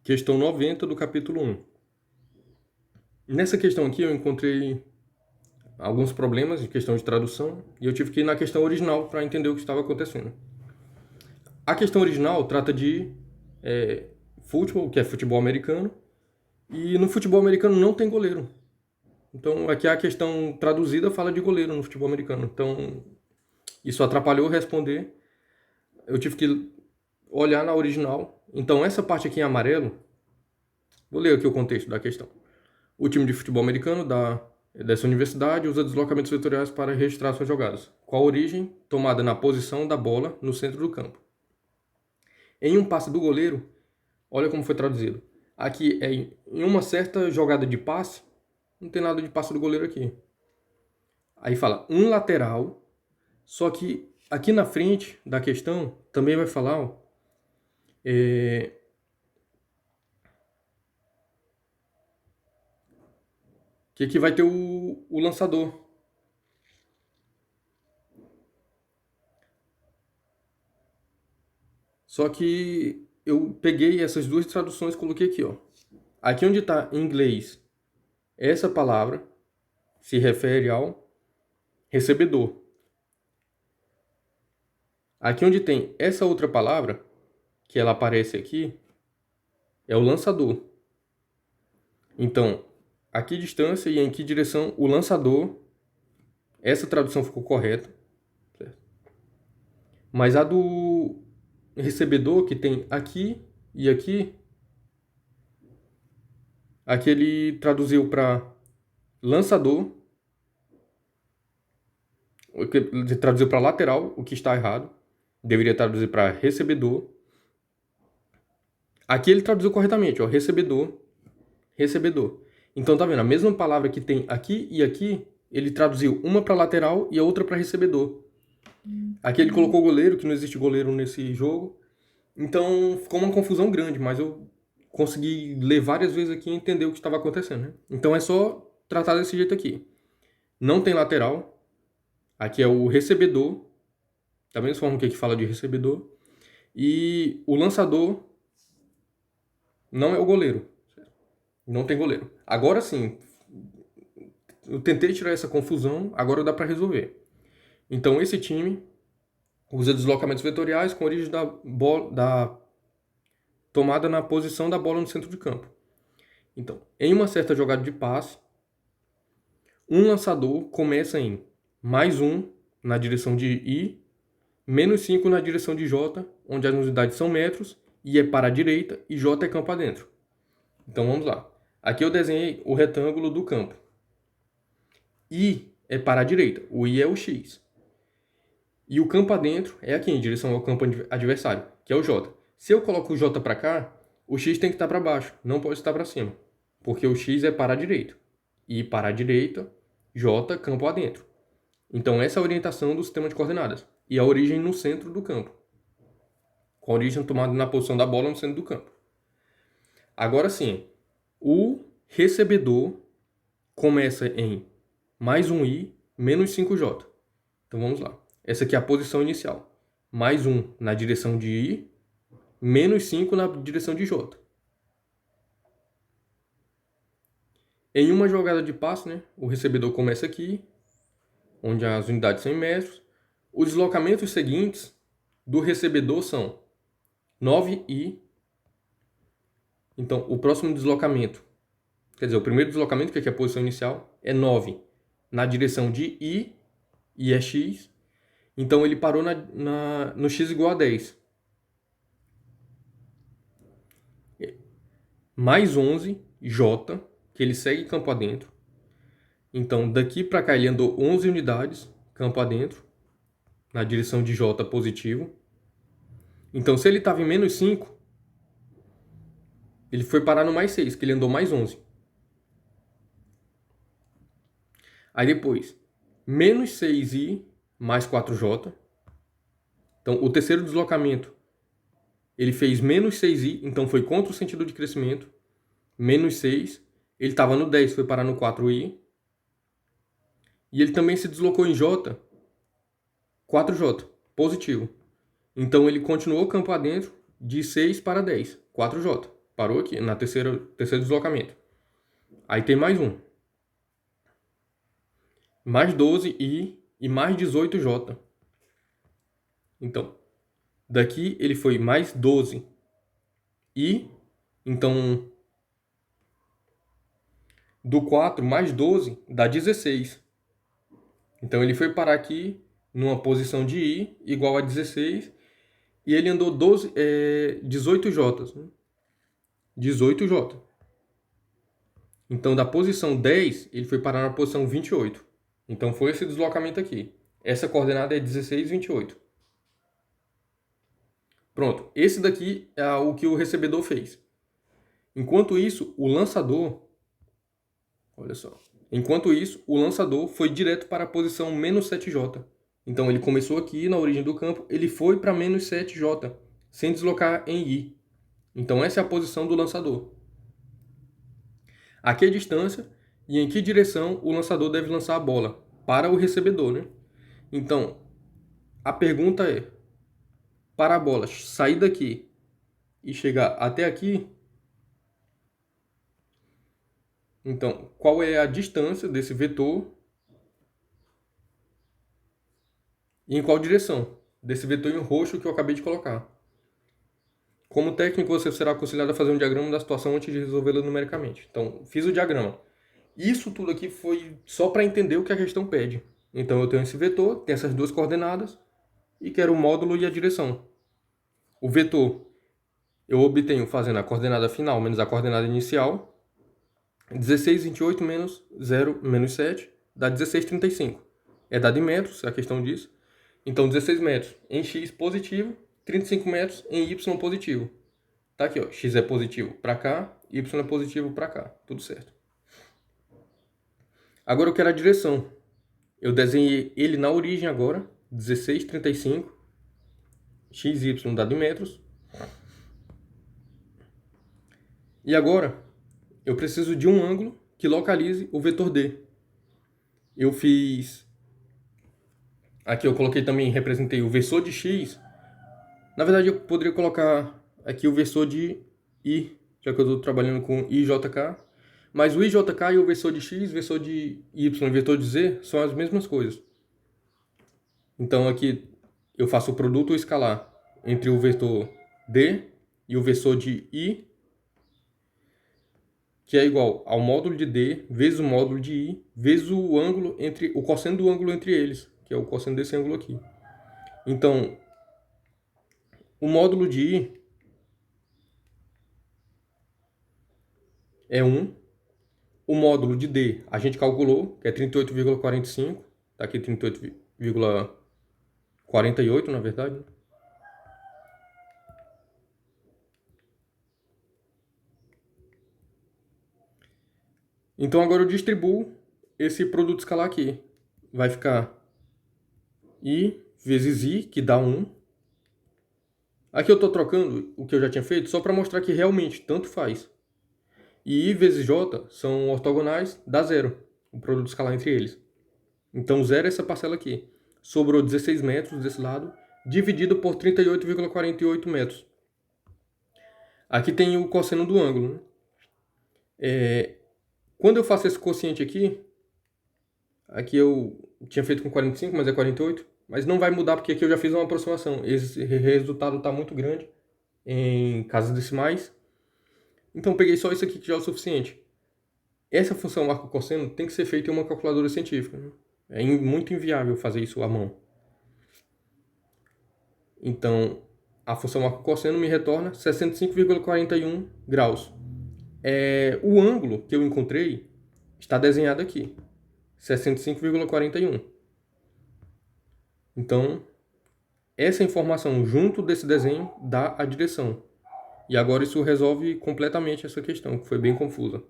Questão 90 do capítulo 1. Nessa questão aqui eu encontrei alguns problemas de questão de tradução e eu tive que ir na questão original para entender o que estava acontecendo. A questão original trata de futebol, que é futebol americano, e no futebol americano não tem goleiro. Então aqui a questão traduzida fala de goleiro no futebol americano. Então isso atrapalhou responder. Eu tive que olhar na original. Então essa parte aqui em amarelo, vou ler aqui o contexto da questão. O time de futebol americano dessa universidade usa deslocamentos vetoriais para registrar suas jogadas. Qual a origem? Tomada na posição da bola no centro do campo. Em um passe do goleiro, olha como foi traduzido. Aqui é em uma certa jogada de passe, não tem nada de passe do goleiro aqui. Aí fala um lateral, só que aqui na frente da questão também vai falar que aqui vai ter o lançador. Só que eu peguei essas duas traduções e coloquei aqui, ó. Aqui onde está em inglês, essa palavra se refere ao recebedor. Aqui onde tem essa outra palavra, que ela aparece aqui, é o lançador. Então, a que distância e em que direção o lançador, essa tradução ficou correta, certo? Mas a do recebedor, que tem aqui e aqui ele traduziu para lançador, ele traduziu para lateral, o que está errado. Deveria traduzir para recebedor. Aqui ele traduziu corretamente, ó, recebedor, recebedor. Então tá vendo, a mesma palavra que tem aqui e aqui, ele traduziu uma para lateral e a outra para recebedor. Aqui ele colocou goleiro, que não existe goleiro nesse jogo. Então ficou uma confusão grande, mas eu consegui ler várias vezes aqui e entender o que estava acontecendo, né? Então é só tratar desse jeito aqui. Não tem lateral. Aqui é o recebedor. Da mesma forma que aqui fala de recebedor. E o lançador não é o goleiro. Não tem goleiro. Agora sim, eu tentei tirar essa confusão, agora dá para resolver. Então esse time usa deslocamentos vetoriais com origem da tomada na posição da bola no centro de campo. Então, em uma certa jogada de passe, um lançador começa em +1 na direção de I, -5 na direção de J, onde as unidades são metros, I é para a direita e J é campo adentro. Então vamos lá. Aqui eu desenhei o retângulo do campo. I é para a direita, o I é o X. E o campo adentro é aqui, em direção ao campo adversário, que é o J. Se eu coloco o J para cá, o X tem que estar para baixo, não pode estar para cima. Porque o X é para a direita. I para a direita, J, campo adentro. Então essa é a orientação do sistema de coordenadas. E a origem no centro do campo. Com a origem tomada na posição da bola no centro do campo. Agora sim, o recebedor começa em +1i, -5j. Então vamos lá. Essa aqui é a posição inicial. +1 na direção de I, -5 na direção de J. Em uma jogada de passe, né, o recebedor começa aqui, onde as unidades são em metros. Os deslocamentos seguintes do recebedor são 9i. Então, o próximo deslocamento, quer dizer, o primeiro deslocamento, que aqui é a posição inicial, é 9 na direção de I, e é x. Então, ele parou no x igual a 10. +11, j, que ele segue campo adentro. Então, daqui para cá ele andou 11 unidades, campo adentro, na direção de j positivo. Então, se ele estava em -5, ele foi parar no +6, que ele andou +11. Aí depois, -6i mais 4j. Então, o terceiro deslocamento, ele fez -6i, então foi contra o sentido de crescimento. -6, ele estava no 10, foi parar no 4i. E ele também se deslocou em j, 4j, positivo. Então, ele continuou campo adentro de 6 para 10, 4j. Parou aqui, na terceiro deslocamento. Aí tem mais um. Mais 12i e mais 18j. Então, daqui ele foi mais 12i. Então, do 4 mais 12 dá 16. Então, ele foi parar aqui numa posição de i igual a 16. E ele andou 18j. 18j. Então, da posição 10, ele foi parar na posição 28. Então, foi esse deslocamento aqui. Essa coordenada é 16, 28. Pronto. Esse daqui é o que o recebedor fez. Enquanto isso, o lançador... Olha só. Enquanto isso, o lançador foi direto para a posição menos 7j. Então, ele começou aqui na origem do campo, ele foi para menos 7j, sem deslocar em i. Então, essa é a posição do lançador. Aqui é a distância e em que direção o lançador deve lançar a bola para o recebedor, né? Então, a pergunta é, para a bola sair daqui e chegar até aqui, então, qual é a distância desse vetor e em qual direção desse vetor em roxo que eu acabei de colocar? Como técnico, você será aconselhado a fazer um diagrama da situação antes de resolvê-la numericamente. Então, fiz o diagrama. Isso tudo aqui foi só para entender o que a questão pede. Então, eu tenho esse vetor, tem essas duas coordenadas, e quero o módulo e a direção. O vetor eu obtenho fazendo a coordenada final menos a coordenada inicial. 16, 28 menos 0 menos 7 dá 16, 35. É dado em metros, é a questão disso. Então, 16 metros em x positivo, 35 metros em y positivo. Tá aqui, ó. X é positivo para cá, y é positivo para cá. Tudo certo. Agora eu quero a direção. Eu desenhei ele na origem agora. 16, 35. X, y dado em metros. E agora, eu preciso de um ângulo que localize o vetor D. Eu fiz... Aqui eu coloquei também, representei o versor de X. Na verdade, eu poderia colocar aqui o versor de I, já que eu estou trabalhando com IJK. Mas o IJK e o versor de X, versor de Y e vetor de Z são as mesmas coisas. Então aqui eu faço o produto escalar entre o vetor D e o versor de I, que é igual ao módulo de D vezes o módulo de I vezes o ângulo entre o cosseno do ângulo entre eles, que é o cosseno desse ângulo aqui. Então, o módulo de I é 1. O módulo de D a gente calculou, que é 38,45. Tá aqui 38,48, na verdade. Então agora eu distribuo esse produto escalar aqui. Vai ficar I vezes I, que dá 1. Aqui eu estou trocando o que eu já tinha feito só para mostrar que realmente tanto faz. E I vezes J são ortogonais, dá 0. O produto escalar entre eles. Então 0 é essa parcela aqui. Sobrou 16 metros desse lado, dividido por 38,48 metros. Aqui tem o cosseno do ângulo, né? Quando eu faço esse quociente aqui eu tinha feito com 45, mas é 48. Mas não vai mudar porque aqui eu já fiz uma aproximação. Esse resultado está muito grande em casas decimais. Então eu peguei só isso aqui que já é o suficiente. Essa função arco-cosseno tem que ser feita em uma calculadora científica, né? É muito inviável fazer isso à mão. Então, a função arco-cosseno me retorna 65,41 graus. O ângulo que eu encontrei está desenhado aqui. 65,41. Então, essa informação junto desse desenho dá a direção. E agora isso resolve completamente essa questão, que foi bem confusa.